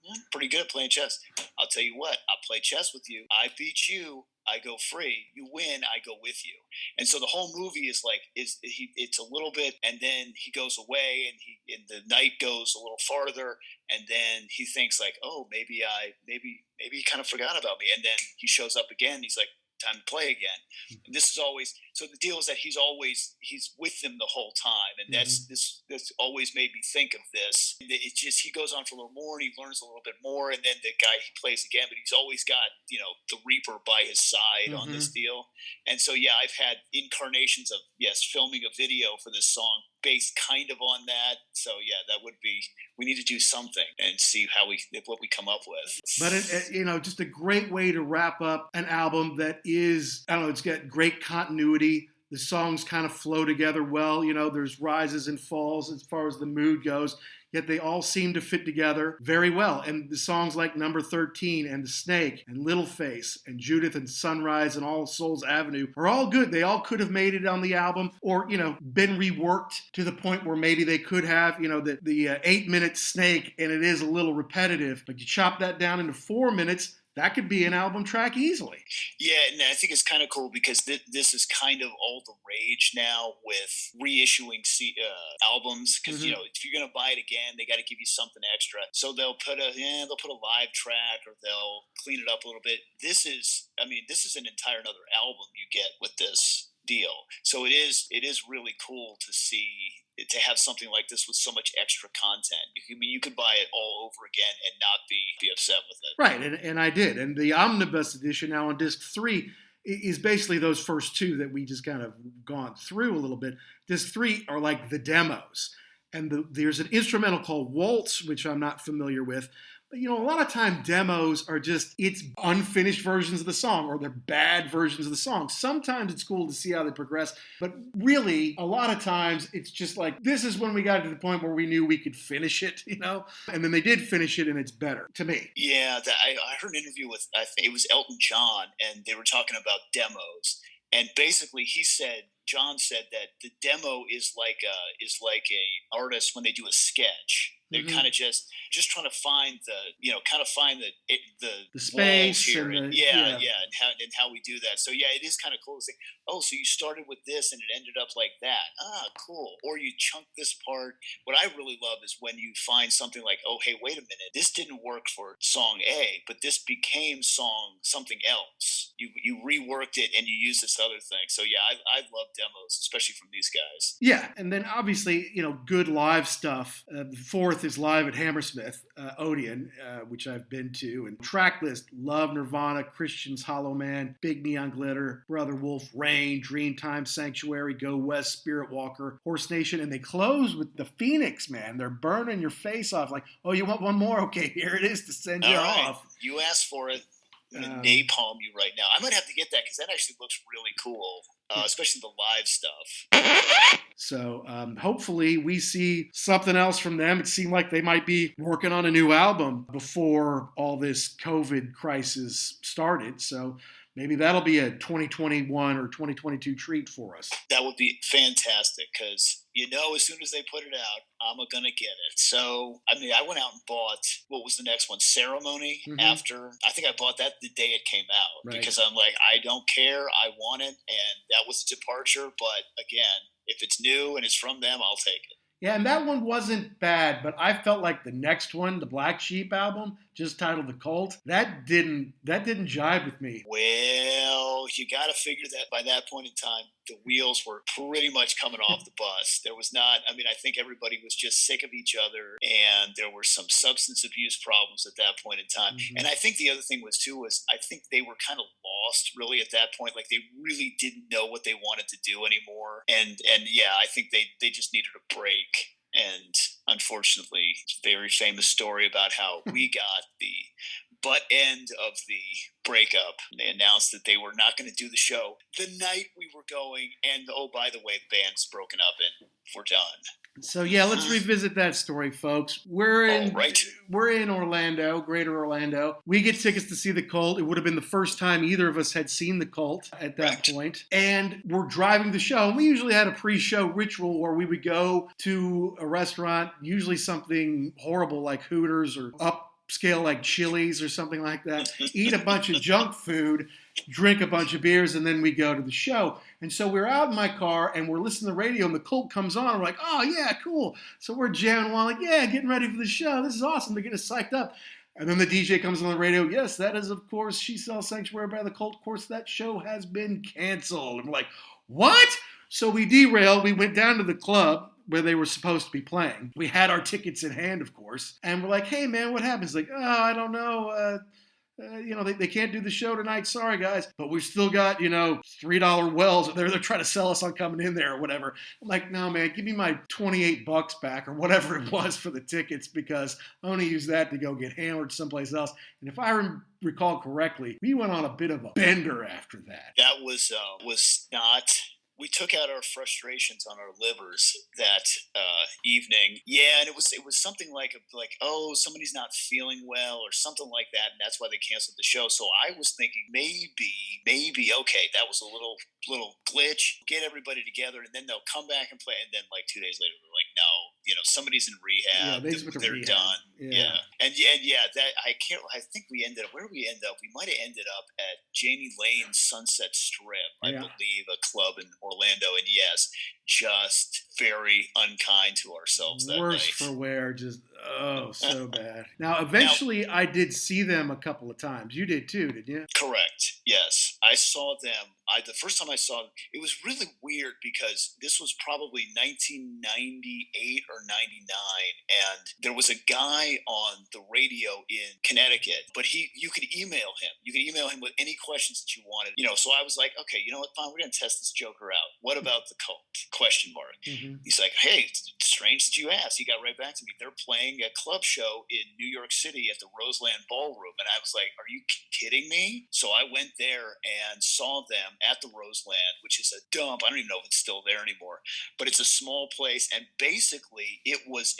I'm pretty good at playing chess. I'll tell you what, I'll play chess with you. I beat you, I go free. You win, I go with you. And so the whole movie is like, it's a little bit, and then he goes away, and the night goes a little farther, and then he thinks like, oh, maybe he kind of forgot about me, and then he shows up again. He's like, time to play again. And this is always, so the deal is that he's with them the whole time, and that's always made me think of this. It just, he goes on for a little more and he learns a little bit more, and then the guy he plays again, but he's always got the Reaper by his side on this deal. And so yeah, I've had incarnations of filming a video for this song based kind of on that. So yeah, that would be, we need to do something and see what we come up with. But just a great way to wrap up an album that is, I don't know, it's got great continuity. The songs kind of flow together well. There's rises and falls as far as the mood goes, yet they all seem to fit together very well. And the songs like Number 13 and The Snake and Little Face and Judith and Sunrise and All Souls Avenue are all good. They all could have made it on the album or, been reworked to the point where maybe they could have, the 8-minute Snake, and it is a little repetitive, but you chop that down into 4 minutes, that could be an album track easily. Yeah, and I think it's kind of cool because this is kind of all the rage now with reissuing albums. Because if you're gonna buy it again, they got to give you something extra. So they'll put a live track or they'll clean it up a little bit. This is an entire another album you get with this deal. So it is really cool to see to have something like this with so much extra content. You could buy it all over again and not be upset with it. Right, and I did. And the omnibus edition now on disc 3 is basically those first two that we just kind of gone through a little bit. Disc 3 are like the demos. And there's an instrumental called Waltz, which I'm not familiar with. But, a lot of time demos are just, it's unfinished versions of the song, or they're bad versions of the song. Sometimes it's cool to see how they progress. But really, a lot of times, it's just like, this is when we got to the point where we knew we could finish it, And then they did finish it, and it's better, to me. Yeah, I heard an interview with, I think it was Elton John, and they were talking about demos. And basically, John said that the demo is like a artist when they do a sketch. They're kind of just trying to find the space here, and and how we do that. So it is kind of cool to say, oh, so you started with this and it ended up like that. Ah, cool. Or you chunk this part. What I really love is when you find something like, oh, hey, wait a minute, this didn't work for song A, but this became something else. You reworked it and you used this other thing. So I love demos, especially from these guys. Yeah, and then obviously, good live stuff. The fourth is live at Hammersmith, Odeon, which I've been to. And track list, love Nirvana, Christians, Hollow Man, Big Neon Glitter, Brother Wolf, Rain, Dreamtime, Sanctuary, Go West, Spirit Walker, Horse Nation. And they close with the Phoenix, man. They're burning your face off like, oh, you want one more? Okay, here it is to send you off. You asked for it. I'm going to napalm you right now. I might have to get that because that actually looks really cool, especially the live stuff. So hopefully we see something else from them. It seemed like they might be working on a new album before all this COVID crisis started. So maybe that'll be a 2021 or 2022 treat for us. That would be fantastic because, as soon as they put it out, I'm going to get it. So, I went out and bought, what was the next one? Ceremony after. I think I bought that the day it came out because I'm like, I don't care. I want it. And that was a departure. But again, if it's new and it's from them, I'll take it. Yeah, and that one wasn't bad, but I felt like the next one, the Black Sheep album, just titled The Cult, that didn't jive with me. Well, you got to figure that by that point in time, the wheels were pretty much coming off the bus. There was not, I think everybody was just sick of each other, and there were some substance abuse problems at that point in time. And I think the other thing was I think they were kind of lost really at that point. Like they really didn't know what they wanted to do anymore. And I think they just needed a break. And unfortunately, very famous story about how we got the butt end of the breakup. They announced that they were not going to do the show the night we were going. And oh, by the way, the band's broken up and we're done. So let's revisit that story, folks. We're in Orlando, Greater Orlando. We get tickets to see the Cult. It would have been the first time either of us had seen the Cult at that point. And we're driving the show. And we usually had a pre-show ritual where we would go to a restaurant, usually something horrible like Hooters or upscale like Chili's or something like that, eat a bunch of junk food, drink a bunch of beers, and then we go to the show. And so we're out in my car, and we're listening to the radio, and the Cult comes on. We're like, oh, yeah, cool. So we're jamming along, like, yeah, getting ready for the show. This is awesome. They're getting us psyched up. And then the DJ comes on the radio. Yes, that is, of course, She Sells Sanctuary by the Cult. Of course, that show has been canceled. And we're like, what? So we derailed. We went down to the club where they were supposed to be playing. We had our tickets in hand, of course. And we're like, hey, man, what happens? Like, oh, I don't know. They can't do the show tonight. Sorry, guys. But we've still got, $3 wells. They're trying to sell us on coming in there or whatever. I'm like, no, man, give me my $28 back or whatever it was for the tickets because I want to use that to go get hammered someplace else. And if I recall correctly, we went on a bit of a bender after that. That was not... We took out our frustrations on our livers that evening. Yeah, and it was something like oh, somebody's not feeling well or something like that, and that's why they canceled the show. So I was thinking maybe okay, that was a little glitch. Get everybody together, and then they'll come back and play. And then 2 days later, they're like, no, somebody's in rehab. Yeah, they're rehab. Done. Yeah. That I can't. I think we ended up. Where did we end up? We might have ended up at Janie Lane's Sunset Strip, I believe, a club in Orlando. And yes, just very unkind to ourselves that Worse night. for wear, just so bad. Now, eventually, I did see them a couple of times. You did too, didn't you? Correct. Yes, I saw them. The first time I saw them, it was really weird because this was probably 1998 or 99, and there was a guy on the radio in Connecticut. But you could email him. You could email him with any questions that you wanted. So I was like, okay, you know what? Fine, we're gonna test this joker out. What about the cult? Question mark. Mm-hmm. He's like, hey, it's strange that you asked. He got right back to me. They're playing a club show in New York City at the Roseland Ballroom, and I was like, are you kidding me? So I went there and saw them at the Roseland, which is a dump. I don't even know if it's still there anymore, but it's a small place. And basically it was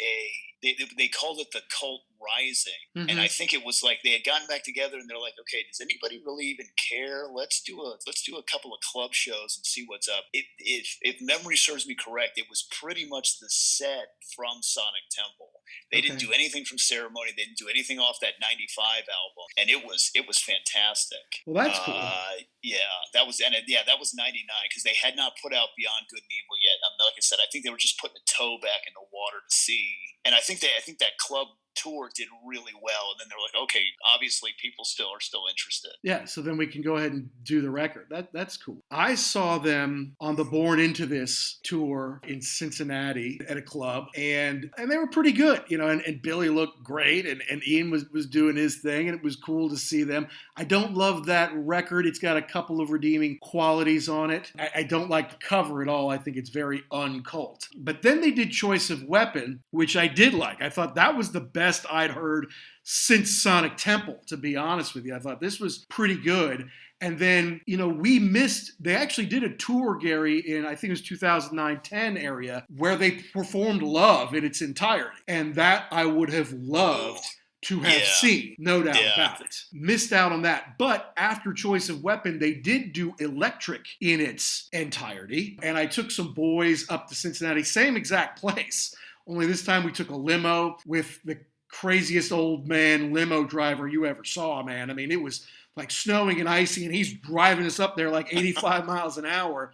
they called it the Cult Rising. Mm-hmm. And I think it was like they had gotten back together and they're like, okay, does anybody really even care? Let's do a couple of club shows and see what's up. If memory serves me correct, it was pretty much the set from Sonic Temple. They didn't do anything from Ceremony. They didn't do anything off that '95 album, and it was fantastic. Well, that's cool. That was '99 because they had not put out Beyond Good and Evil yet. Like I said, I think they were just putting a toe back in the water to see, and I think that club tour did really well, and then they're like, okay, obviously people are still interested. Yeah, so then we can go ahead and do the record. That's cool. I saw them on the Born Into This tour in Cincinnati at a club, and they were pretty good, and Billy looked great, and Ian was doing his thing, and it was cool to see them. I don't love that record. It's got a couple of redeeming qualities on it. I don't like the cover at all. I think it's very uncult. But then they did Choice of Weapon, which I did like. I thought that was the best I'd heard since Sonic Temple, to be honest with you. I thought this was pretty good. And then, we missed, they actually did a tour, Gary, in, I think it was 2009-10 area, where they performed Love in its entirety. And that I would have loved to have seen, no doubt about it. Missed out on that. But after Choice of Weapon, they did do Electric in its entirety. And I took some boys up to Cincinnati, same exact place. Only this time we took a limo with the craziest old man limo driver you ever saw, man. I mean, it was like snowing and icy, and he's driving us up there like 85 miles an hour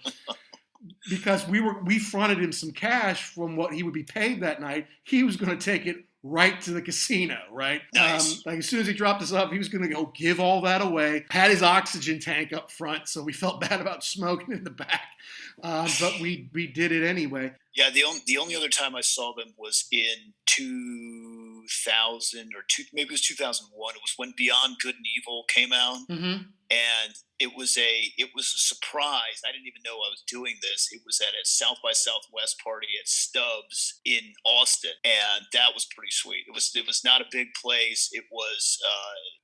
because we fronted him some cash from what he would be paid that night. He was going to take it right to the casino, right? Nice. Like as soon as he dropped us off, he was going to go give all that away. Had his oxygen tank up front, so we felt bad about smoking in the back. But we did it anyway. Yeah, the only other time I saw them was in 2000 maybe it was 2001. It was when Beyond Good and Evil came out, and it was a surprise. I didn't even know I was doing this. It was at a South by Southwest party at Stubbs in Austin, and that was pretty sweet. It was not a big place. It was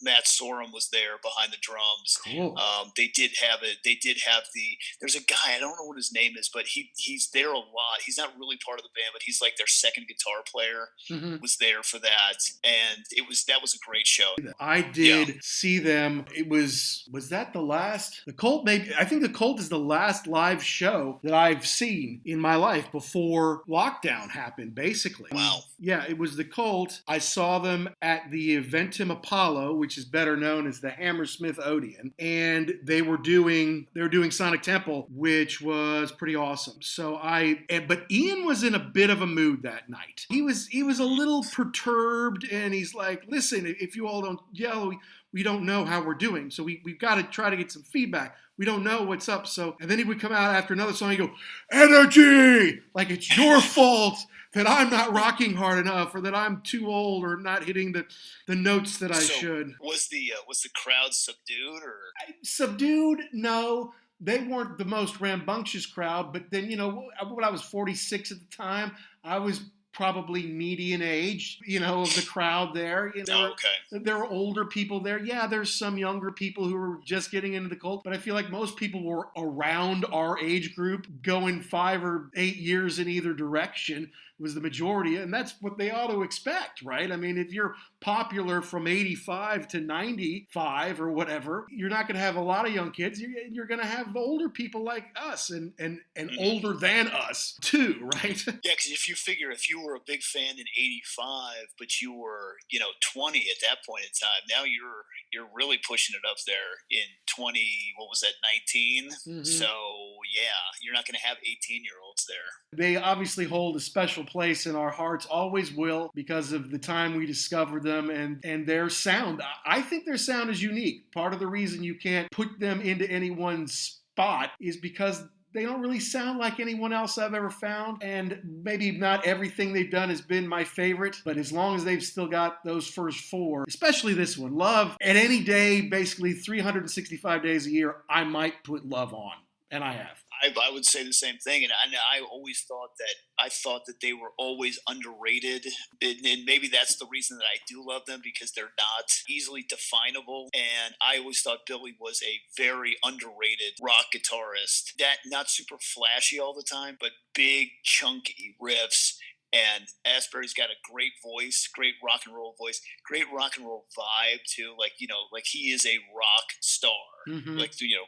Matt Sorum was there behind the drums. Cool. They did have there's a guy, I don't know what his name is, but he's there a lot. He's not really part of the band, but he's like their second guitar player. Was there for that, and that was a great show. I did see them. It was that the last? The Cult, maybe. I think the Cult is the last live show that I've seen in my life before lockdown happened, basically. Wow. Yeah, it was the Cult. I saw them at the Eventim Apollo, which is better known as the Hammersmith Odeon, and they were doing Sonic Temple, which was pretty awesome. But Ian was in a bit of a mood that night. He was a little perturbed, and he's like, listen, if you all don't yell, we don't know how we're doing. So we've got to try to get some feedback. We don't know what's up. And then he would come out after another song and go, energy! Like it's your fault that I'm not rocking hard enough, or that I'm too old, or not hitting the notes that I should. Was the crowd subdued, or? Subdued? No. They weren't the most rambunctious crowd, but then, when I was 46 at the time, I was probably median age, of the crowd there. There were older people there. Yeah, there's some younger people who were just getting into the Cult, but I feel like most people were around our age group, going 5 or 8 years in either direction, was the majority, and that's what they ought to expect, right? I mean, if you're popular from 85 to 95 or whatever, you're not going to have a lot of young kids. You're going to have older people like us and older than us too, right? Yeah, because if you were a big fan in 85, but you were, 20 at that point in time, now you're really pushing it up there in 20, what was that, 19? Mm-hmm. So, yeah, you're not going to have 18-year-olds there. They obviously hold a special place in our hearts, always will, because of the time we discovered them and their sound. I think their sound is unique. Part of the reason you can't put them into any one spot is because they don't really sound like anyone else I've ever found, and maybe not everything they've done has been my favorite, but as long as they've still got those first four, especially this one, Love, at any day, basically 365 days a year, I might put Love on, and I have. I would say the same thing, and I always thought that they were always underrated, and maybe that's the reason that I do love them, because they're not easily definable. And I always thought Billy was a very underrated rock guitarist, that not super flashy all the time, but big chunky riffs. And Asbury's got a great voice, great rock and roll voice, great rock and roll vibe too. Like he is a rock star. Mm-hmm.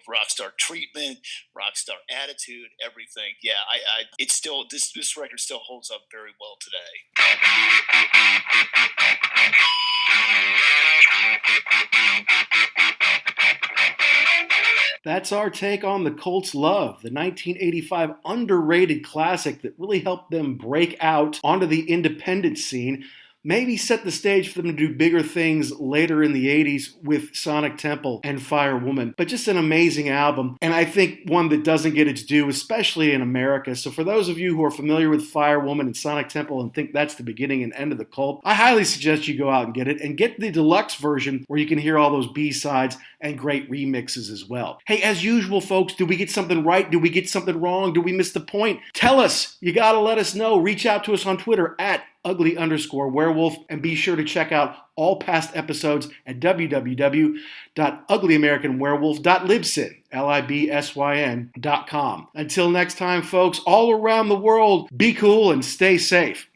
Rock star treatment, rock star attitude, everything. Yeah, it's still, this record still holds up very well today. That's our take on the Colts' Love, the 1985 underrated classic that really helped them break out onto the independent scene, maybe set the stage for them to do bigger things later in the 80s with Sonic Temple and Firewoman. But just an amazing album, and I think one that doesn't get its due, especially in America. So for those of you who are familiar with Firewoman and Sonic Temple and think that's the beginning and end of the cult, I highly suggest you go out and get it, and get the deluxe version where you can hear all those B-sides and great remixes as well. Hey, as usual, folks, did we get something right? Did we get something wrong? Did we miss the point? Tell us. You gotta let us know. Reach out to us on Twitter at ugly_werewolf, and be sure to check out all past episodes at www.uglyamericanwerewolf.libsyn.com. Until next time, folks, all around the world, be cool and stay safe.